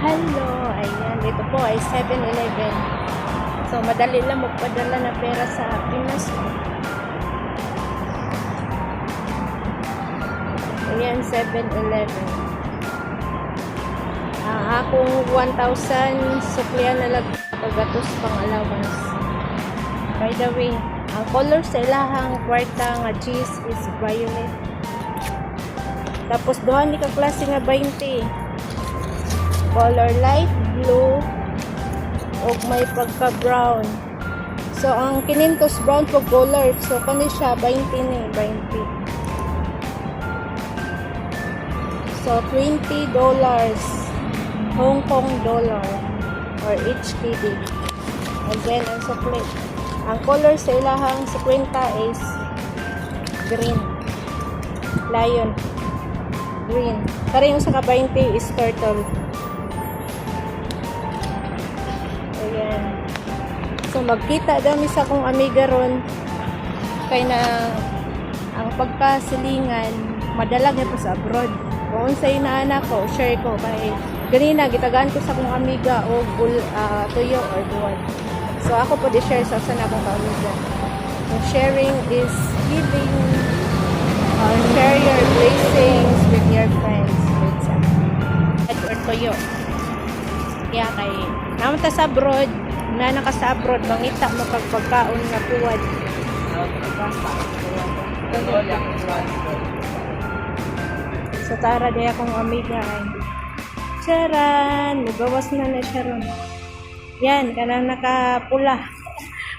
Hello, ayan, dito po ay 7-Eleven. So, madali lang magpadala na pera sa Pinas. Ayan, 7-Eleven. Ang akong 1,000 suklian na lang pagatos pang allowance. By the way, ang color sa ilahang kwarta nga cheese is violet. Tapos doon ni ka klase nga 20. Color light blue o may pagka brown. So ang kinintos brown po color. So kani siya 20 ni 20. So $20 Hong Kong dollar or HKD. And then ang sukli. Ang color sa ilahang 50 is green. Lion. Green. Kaya yung sa ka-20 is turtle. Ayan. So, magkita daw sa akong amiga ron. Kaya na ang pagkasilingan, madalag na po sa abroad. Kung sa inaanak ko, share ko. Kaya ganina, gitagaan ko sa akong amiga o tuyo or buwan. So, ako po di-share sa sana akong ka-amiga. So, sharing is giving share your blessings with your friends. Or tuyo. Kaya kay naman ta sa abroad, na naka sa abroad, mangita magpagpagkaon nga puwad. So tara di akong amiga ay charan, mugawas na siya ron. Yan, kanang nakapula.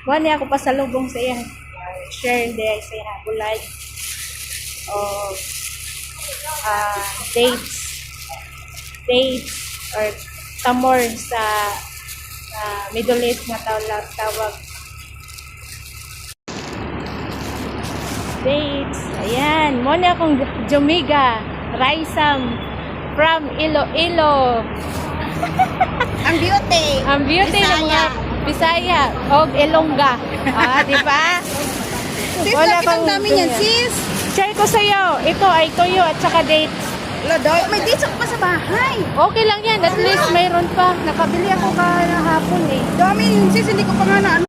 Wani ako pasalubong sa iya. Share di ay sa iya. Bulay. O dates or tamor sa Middle East na tawag dates. Ayan, muna akong Jumiga Raisam from Iloilo. Ang beauty. Ang beauty ng mga Bisaya o Ilongga. Di ba? Sis, Wala bakit ang kang dami niyan, ganyan. sis? Share ko sa'yo. Ito ay tuyo at saka dates. Ladoy, may dates ako pa sa bahay. Okay lang yan. At least mayroon pa. Nakabili ako kahapon eh. Dami, sis, hindi ko pa nga na